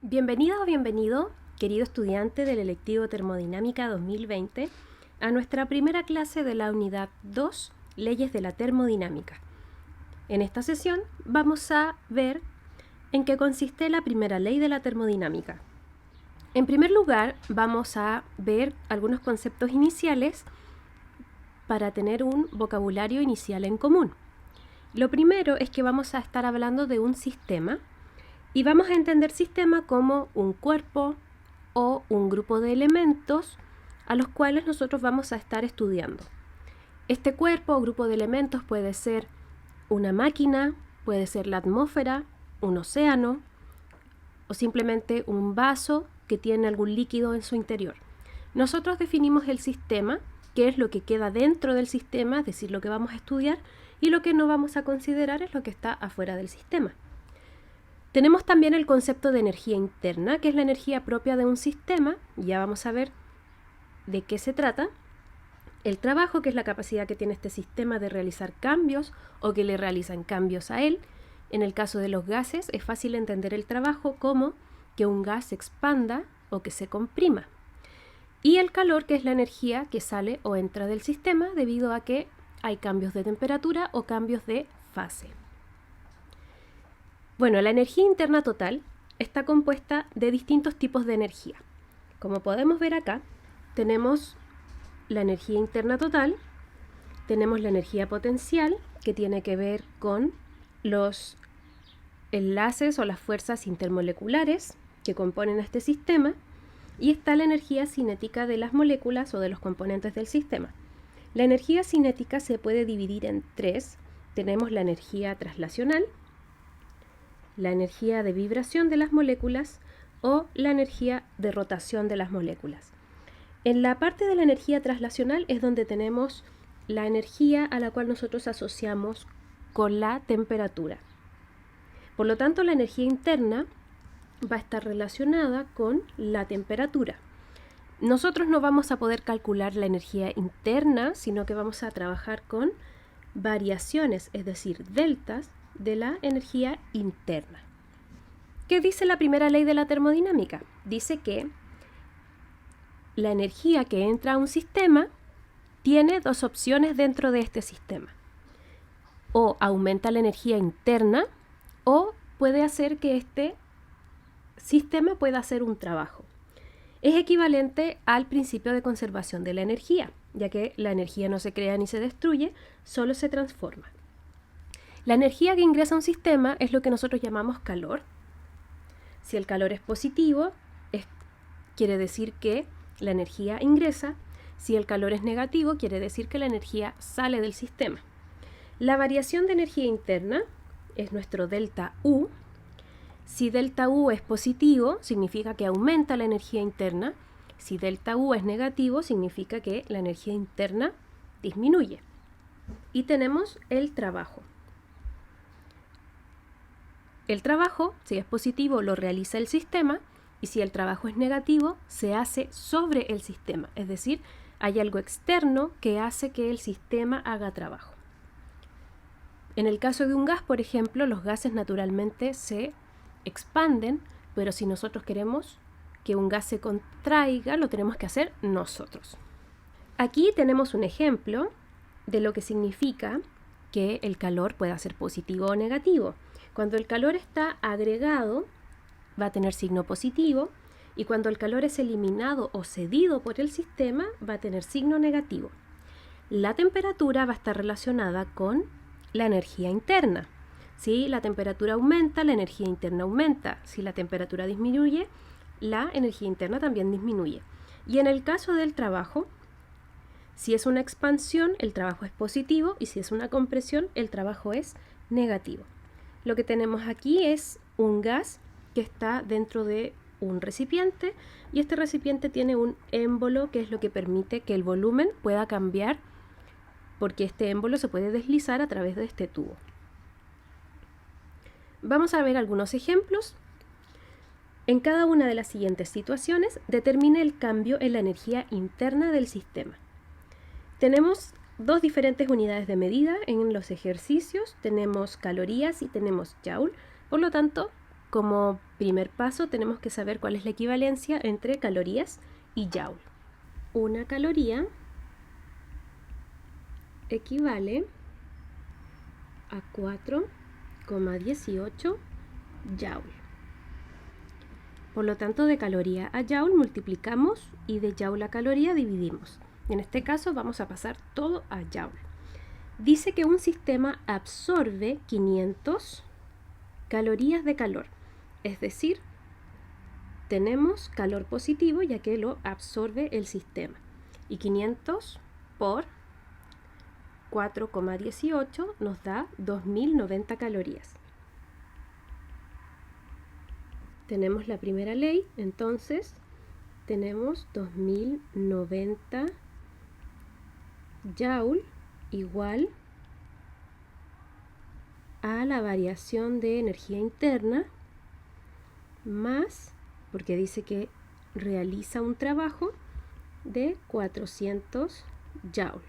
Bienvenida o bienvenido, querido estudiante del electivo Termodinámica 2020, a nuestra primera clase de la unidad 2, Leyes de la Termodinámica. En esta sesión vamos a ver en qué consiste la primera ley de la termodinámica. En primer lugar, vamos a ver algunos conceptos iniciales para tener un vocabulario inicial en común. Lo primero es que vamos a estar hablando de un sistema y vamos a entender sistema como un cuerpo o un grupo de elementos a los cuales nosotros vamos a estar estudiando. Este cuerpo o grupo de elementos puede ser una máquina, puede ser la atmósfera, un océano o simplemente un vaso que tiene algún líquido en su interior. Nosotros definimos el sistema, que es lo que queda dentro del sistema, es decir, lo que vamos a estudiar, y lo que no vamos a considerar es lo que está afuera del sistema. Tenemos también el concepto de energía interna, que es la energía propia de un sistema. Ya vamos a ver de qué se trata. El trabajo, que es la capacidad que tiene este sistema de realizar cambios o que le realizan cambios a él. En el caso de los gases, es fácil entender el trabajo como que un gas se expanda o que se comprima. Y el calor, que es la energía que sale o entra del sistema debido a que hay cambios de temperatura o cambios de fase. Bueno, la energía interna total está compuesta de distintos tipos de energía. Como podemos ver acá, tenemos la energía interna total, tenemos la energía potencial, que tiene que ver con los enlaces o las fuerzas intermoleculares que componen este sistema, y está la energía cinética de las moléculas o de los componentes del sistema. La energía cinética se puede dividir en tres. Tenemos la energía traslacional, la energía de vibración de las moléculas o la energía de rotación de las moléculas. En la parte de la energía traslacional es donde tenemos la energía a la cual nosotros asociamos con la temperatura. Por lo tanto, la energía interna va a estar relacionada con la temperatura. Nosotros no vamos a poder calcular la energía interna, sino que vamos a trabajar con variaciones, es decir, deltas, de la energía interna. ¿Qué dice la primera ley de la termodinámica? Dice que la energía que entra a un sistema tiene dos opciones dentro de este sistema. O aumenta la energía interna o puede hacer que este sistema pueda hacer un trabajo. Es equivalente al principio de conservación de la energía, ya que la energía no se crea ni se destruye, solo se transforma. La energía que ingresa a un sistema es lo que nosotros llamamos calor. Si el calor es positivo, quiere decir que la energía ingresa. Si el calor es negativo, quiere decir que la energía sale del sistema. La variación de energía interna es nuestro delta U. Si delta U es positivo, significa que aumenta la energía interna. Si delta U es negativo, significa que la energía interna disminuye. Y tenemos el trabajo. El trabajo, si es positivo, lo realiza el sistema, y si el trabajo es negativo, se hace sobre el sistema. Es decir, hay algo externo que hace que el sistema haga trabajo. En el caso de un gas, por ejemplo, los gases naturalmente se expanden, pero si nosotros queremos que un gas se contraiga, lo tenemos que hacer nosotros. Aquí tenemos un ejemplo de lo que significa que el calor pueda ser positivo o negativo. Cuando el calor está agregado, va a tener signo positivo, y cuando el calor es eliminado o cedido por el sistema, va a tener signo negativo. La temperatura va a estar relacionada con la energía interna. Si la temperatura aumenta, la energía interna aumenta. Si la temperatura disminuye, la energía interna también disminuye. Y en el caso del trabajo, si es una expansión, el trabajo es positivo, y si es una compresión, el trabajo es negativo. Lo que tenemos aquí es un gas que está dentro de un recipiente, y este recipiente tiene un émbolo, que es lo que permite que el volumen pueda cambiar, porque este émbolo se puede deslizar a través de este tubo. Vamos a ver algunos ejemplos. En cada una de las siguientes situaciones, determine el cambio en la energía interna del sistema. Tenemos dos diferentes unidades de medida en los ejercicios. Tenemos calorías y tenemos joule. Por lo tanto, Como primer paso tenemos que saber cuál es la equivalencia entre calorías y joule. Una caloría equivale a 4,18 joule. Por lo tanto, de caloría a joule multiplicamos y de joule a caloría dividimos. En este caso vamos a pasar todo a joule. Dice que un sistema absorbe 500 calorías de calor, es decir, tenemos calor positivo ya que lo absorbe el sistema. Y 500 por 4,18 nos da 2090 calorías. Tenemos la primera ley, entonces tenemos 2090 joule igual a la variación de energía interna más, porque dice que realiza un trabajo de 400 joule.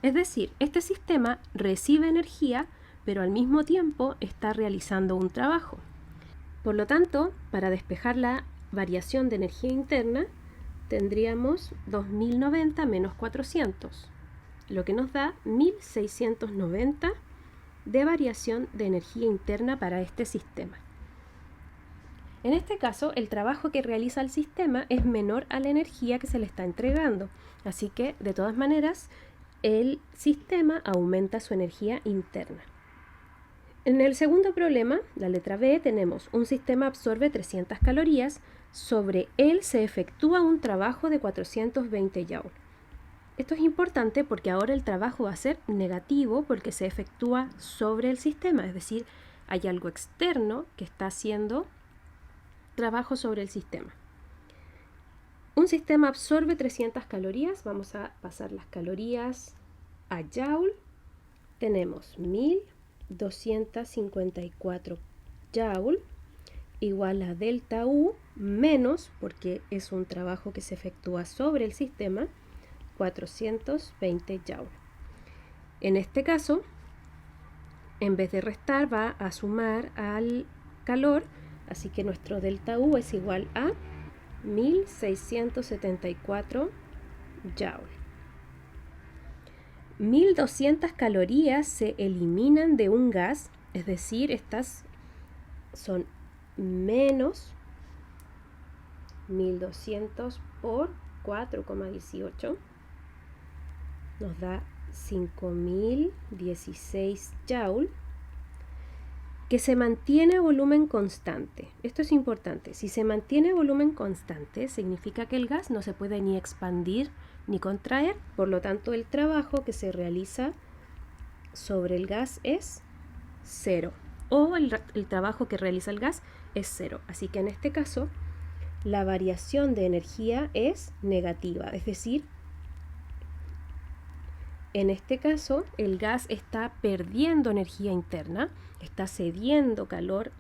Es decir, este sistema recibe energía, pero al mismo tiempo está realizando un trabajo. Por lo tanto, para despejar la variación de energía interna, tendríamos 2090 menos 400, lo que nos da 1690 de variación de energía interna para este sistema. En este caso, el trabajo que realiza el sistema es menor a la energía que se le está entregando, así que, de todas maneras, el sistema aumenta su energía interna. En el segundo problema, la letra B, tenemos un sistema absorbe 300 calorías, sobre él se efectúa un trabajo de 420 joule. Esto es importante porque ahora el trabajo va a ser negativo porque se efectúa sobre el sistema, es decir, hay algo externo que está haciendo trabajo sobre el sistema. Un sistema absorbe 300 calorías, vamos a pasar las calorías a joule. Tenemos 1254 joule igual a delta U menos, porque es un trabajo que se efectúa sobre el sistema, 420 joule. En este caso, en vez de restar, va a sumar al calor, así que nuestro delta U es igual a 1674 joule. 1200 calorías se eliminan de un gas, es decir, estas son menos 1200 por 4,18, nos da 5016 joule, que se mantiene a volumen constante. Esto es importante. Si se mantiene a volumen constante, significa que el gas no se puede ni expandir ni contraer, por lo tanto el trabajo que se realiza sobre el gas es cero, o el trabajo que realiza el gas es cero. Así que en este caso la variación de energía es negativa, es decir, en este caso el gas está perdiendo energía interna, está cediendo calor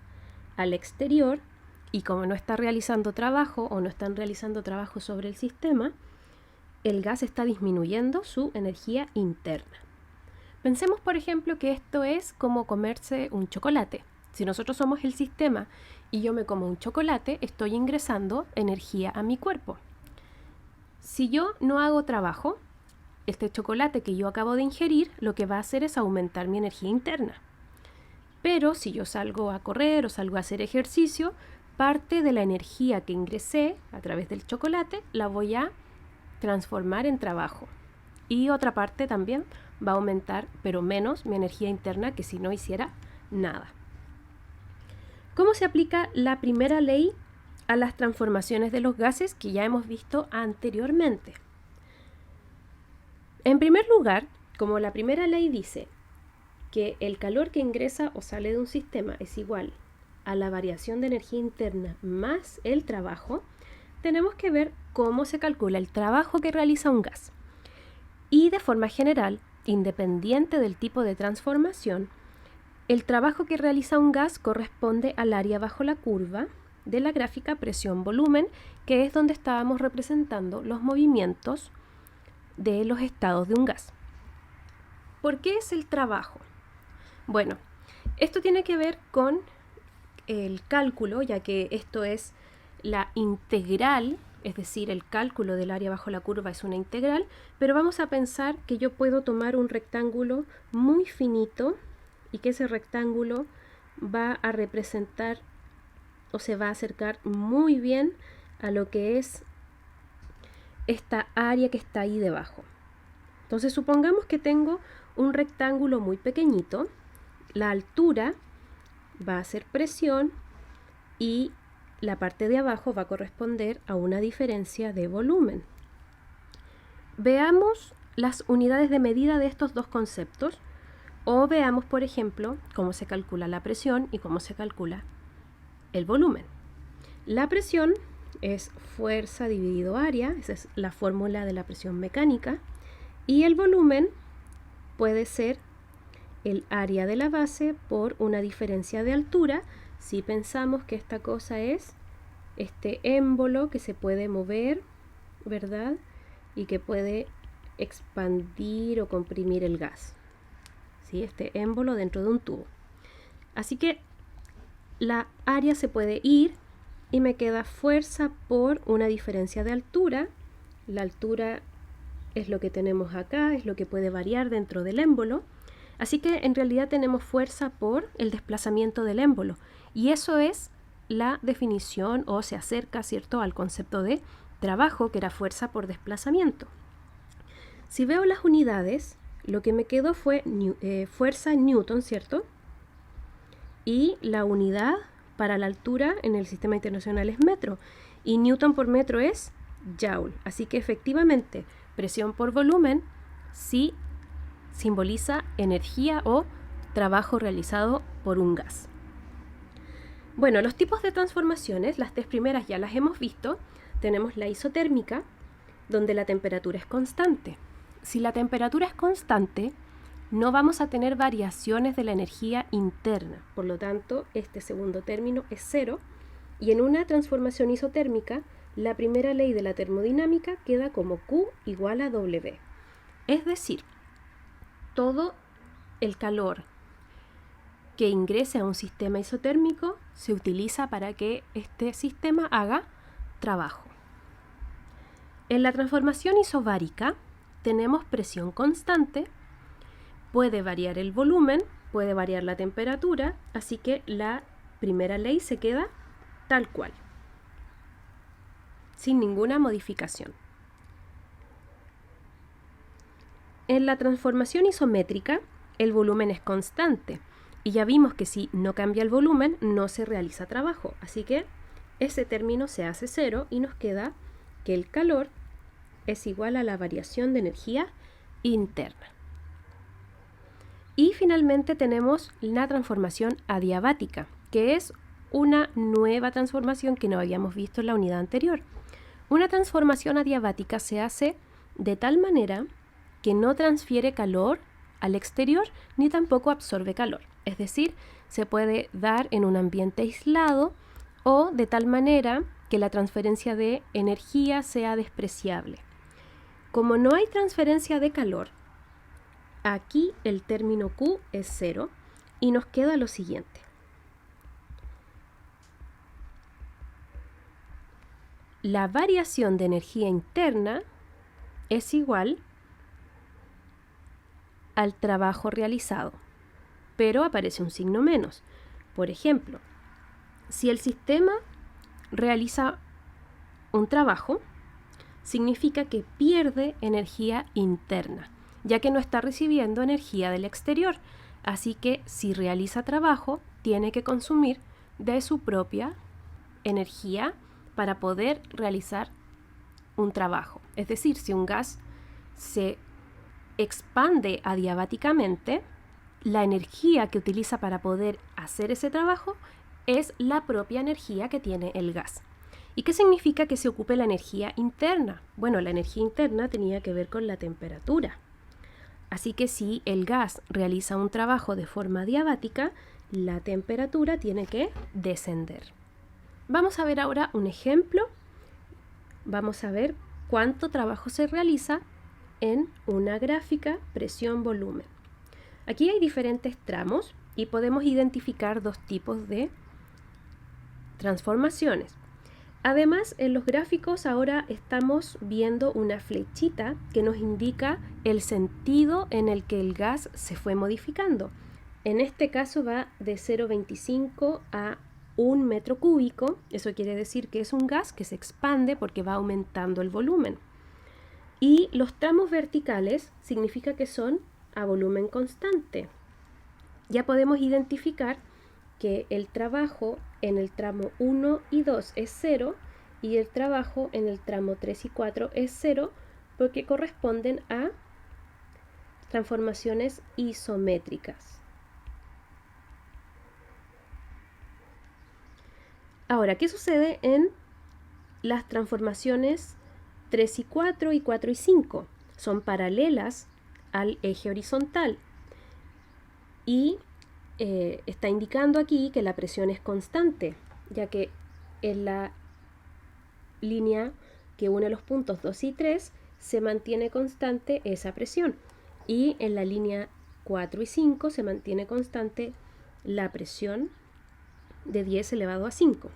al exterior, y como no está realizando trabajo o no están realizando trabajo sobre el sistema, el gas está disminuyendo su energía interna. Pensemos, por ejemplo, que esto es como comerse un chocolate. Si nosotros somos el sistema y yo me como un chocolate, estoy ingresando energía a mi cuerpo. Si yo no hago trabajo, este chocolate que yo acabo de ingerir lo que va a hacer es aumentar mi energía interna. Pero si yo salgo a correr o salgo a hacer ejercicio, parte de la energía que ingresé a través del chocolate la voy a transformar en trabajo. Y otra parte también va a aumentar, pero menos, mi energía interna que si no hiciera nada. ¿Cómo se aplica la primera ley a las transformaciones de los gases que ya hemos visto anteriormente? En primer lugar, como la primera ley dice que el calor que ingresa o sale de un sistema es igual a la variación de energía interna más el trabajo, tenemos que ver cómo se calcula el trabajo que realiza un gas. Y de forma general, independiente del tipo de transformación, el trabajo que realiza un gas corresponde al área bajo la curva de la gráfica presión-volumen, que es donde estábamos representando los movimientos de los estados de un gas. ¿Por qué es el trabajo? Bueno, esto tiene que ver con el cálculo, ya que esto es la integral, es decir, el cálculo del área bajo la curva es una integral, pero vamos a pensar que yo puedo tomar un rectángulo muy finito y que ese rectángulo va a representar o se va a acercar muy bien a lo que es esta área que está ahí debajo. Entonces supongamos que tengo un rectángulo muy pequeñito, la altura va a ser presión y la parte de abajo va a corresponder a una diferencia de volumen. Veamos las unidades de medida de estos dos conceptos o veamos, por ejemplo, cómo se calcula la presión y cómo se calcula el volumen. La presión es fuerza dividido área, esa es la fórmula de la presión mecánica, y el volumen puede ser el área de la base por una diferencia de altura, si pensamos que esta cosa es este émbolo que se puede mover, ¿verdad? Y que puede expandir o comprimir el gas, ¿sí? Este émbolo dentro de un tubo. Así que la área se puede ir y me queda fuerza por una diferencia de altura. La altura es lo que tenemos acá, es lo que puede variar dentro del émbolo. Así que en realidad tenemos fuerza por el desplazamiento del émbolo. Y eso es la definición o se acerca, ¿cierto?, al concepto de trabajo, que era fuerza por desplazamiento. Si veo las unidades, lo que me quedó fue fuerza en newton, ¿cierto? Y la unidad para la altura en el sistema internacional es metro. Y newton por metro es joule. Así que efectivamente, presión por volumen sí simboliza energía o trabajo realizado por un gas. Bueno, los tipos de transformaciones, las tres primeras ya las hemos visto. Tenemos la isotérmica, donde la temperatura es constante. Si la temperatura es constante, no vamos a tener variaciones de la energía interna. Por lo tanto, este segundo término es cero. Y en una transformación isotérmica, la primera ley de la termodinámica queda como Q igual a W. Es decir, todo el calor que ingrese a un sistema isotérmico se utiliza para que este sistema haga trabajo. En la transformación isobárica tenemos presión constante, puede variar el volumen, puede variar la temperatura, así que la primera ley se queda tal cual, sin ninguna modificación. En la transformación isométrica, el volumen es constante y ya vimos que si no cambia el volumen, no se realiza trabajo. Así que ese término se hace cero y nos queda que el calor es igual a la variación de energía interna. Y finalmente tenemos la transformación adiabática, que es una nueva transformación que no habíamos visto en la unidad anterior. Una transformación adiabática se hace de tal manera que no transfiere calor al exterior ni tampoco absorbe calor. Es decir, se puede dar en un ambiente aislado o de tal manera que la transferencia de energía sea despreciable. Como no hay transferencia de calor, aquí el término Q es cero y nos queda lo siguiente. La variación de energía interna es igual al trabajo realizado, pero aparece un signo menos. Por ejemplo, si el sistema realiza un trabajo, significa que pierde energía interna, ya que no está recibiendo energía del exterior. Así que si realiza trabajo, tiene que consumir de su propia energía para poder realizar un trabajo. Es decir, si un gas se expande adiabáticamente, la energía que utiliza para poder hacer ese trabajo es la propia energía que tiene el gas. ¿Y qué significa que se ocupe la energía interna? Bueno, la energía interna tenía que ver con la temperatura. Así que si el gas realiza un trabajo de forma adiabática, la temperatura tiene que descender. Vamos a ver ahora un ejemplo. Vamos a ver cuánto trabajo se realiza en una gráfica presión-volumen. Aquí hay diferentes tramos y podemos identificar dos tipos de transformaciones. Además, en los gráficos ahora estamos viendo una flechita que nos indica el sentido en el que el gas se fue modificando. En este caso va de 0,25 a 1 metro cúbico. Eso quiere decir que es un gas que se expande porque va aumentando el volumen. Y los tramos verticales significa que son a volumen constante. Ya podemos identificar que el trabajo en el tramo 1 y 2 es 0 y el trabajo en el tramo 3 y 4 es 0 porque corresponden a transformaciones isométricas. Ahora, ¿qué sucede en las transformaciones 3 y 4 y 4 y 5? Son paralelas al eje horizontal y está indicando aquí que la presión es constante, ya que en la línea que une los puntos 2 y 3 se mantiene constante esa presión y en la línea 4 y 5 se mantiene constante la presión de 10 elevado a 5.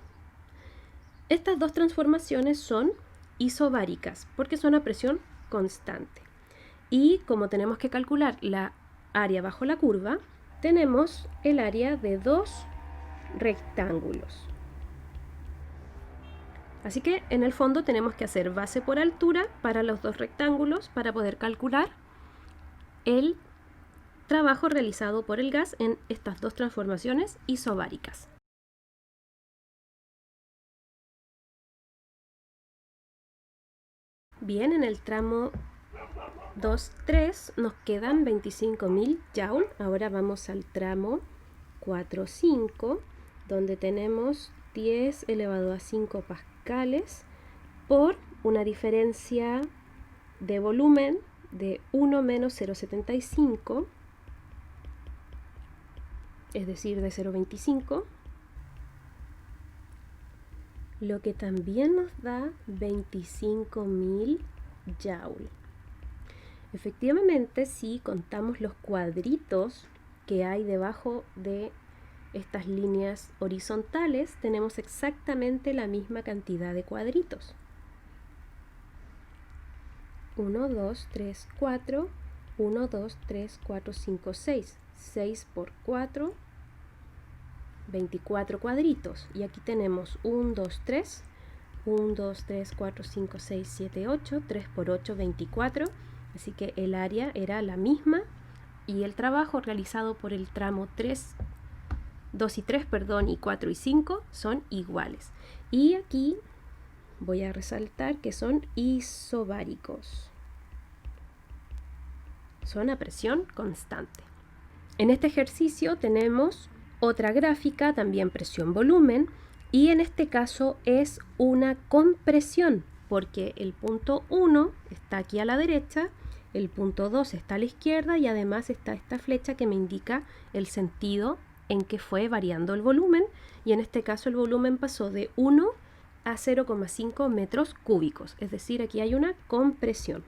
Estas dos transformaciones son isobáricas porque son a presión constante. Y como tenemos que calcular la área bajo la curva, tenemos el área de dos rectángulos. Así que en el fondo tenemos que hacer base por altura para los dos rectángulos para poder calcular el trabajo realizado por el gas en estas dos transformaciones isobáricas. Bien, en el tramo 2,3 nos quedan 25.000 Joule. Ahora vamos al tramo 4,5, donde tenemos 10 elevado a 5 pascales por una diferencia de volumen de 1 menos 0,75, es decir, de 0,25, lo que también nos da 25.000 Joule. Efectivamente, si contamos los cuadritos que hay debajo de estas líneas horizontales, tenemos exactamente la misma cantidad de cuadritos. 1, 2, 3, 4, 1, 2, 3, 4, 5, 6. 6 por 4, 24 cuadritos. Y aquí tenemos 1, 2, 3, 1, 2, 3, 4, 5, 6, 7, 8, 3 por 8, 24. Así que el área era la misma y el trabajo realizado por el tramo 2 y 3, y 4 y 5 son iguales. Y aquí voy a resaltar que son isobáricos. Son a presión constante. En este ejercicio tenemos otra gráfica, también presión-volumen, y en este caso es una compresión, porque el punto 1 está aquí a la derecha, el punto 2 está a la izquierda y además está esta flecha que me indica el sentido en que fue variando el volumen, y en este caso el volumen pasó de 1 a 0,5 metros cúbicos, es decir, aquí hay una compresión.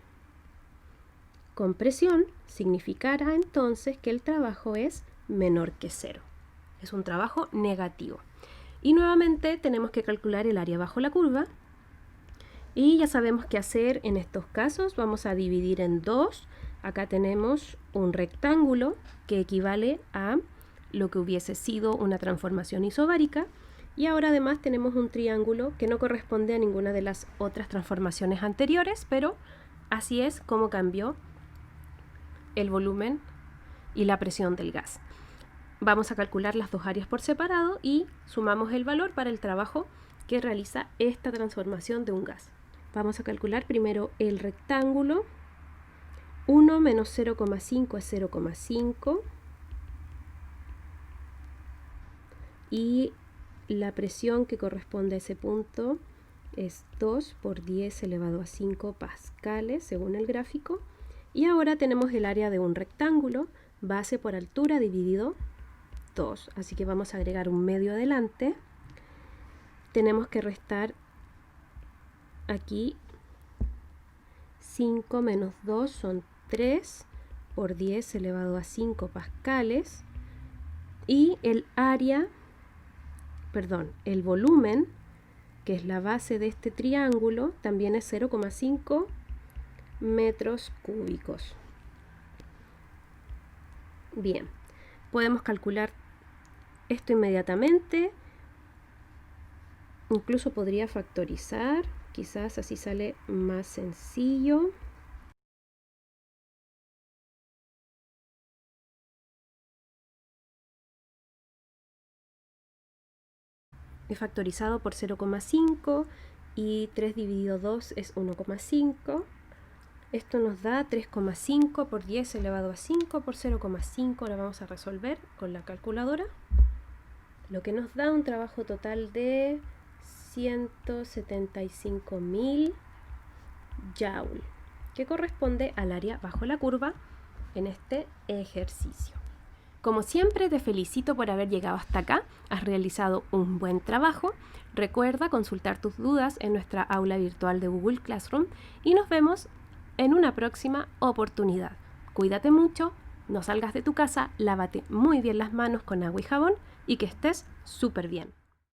Compresión significará entonces que el trabajo es menor que 0. Es un trabajo negativo. Y nuevamente tenemos que calcular el área bajo la curva. Y ya sabemos qué hacer en estos casos. Vamos a dividir en dos. Acá tenemos un rectángulo que equivale a lo que hubiese sido una transformación isobárica. Y ahora además tenemos un triángulo que no corresponde a ninguna de las otras transformaciones anteriores, pero así es como cambió el volumen y la presión del gas. Vamos a calcular las dos áreas por separado y sumamos el valor para el trabajo que realiza esta transformación de un gas. Vamos a calcular primero el rectángulo. 1 menos 0,5 es 0,5 y la presión que corresponde a ese punto es 2 por 10 elevado a 5 pascales según el gráfico. Y ahora tenemos el área de un rectángulo, base por altura dividido 2. Así que vamos a agregar un medio adelante. Tenemos que restar aquí 5 menos 2 son 3 por 10 elevado a 5 pascales. Y el área el volumen, que es la base de este triángulo, también es 0,5 metros cúbicos. Bien, podemos calcular esto inmediatamente. Incluso podría factorizar, quizás así sale más sencillo. He factorizado por 0,5 y 3 dividido 2 es 1,5. Esto nos da 3,5 por 10 elevado a 5 por 0,5. Ahora vamos a resolver con la calculadora, lo que nos da un trabajo total de 175.000 Joule, que corresponde al área bajo la curva en este ejercicio. Como siempre, te felicito por haber llegado hasta acá. Has realizado un buen trabajo. Recuerda consultar tus dudas en nuestra aula virtual de Google Classroom y nos vemos en una próxima oportunidad. Cuídate mucho, no salgas de tu casa, lávate muy bien las manos con agua y jabón y que estés súper bien.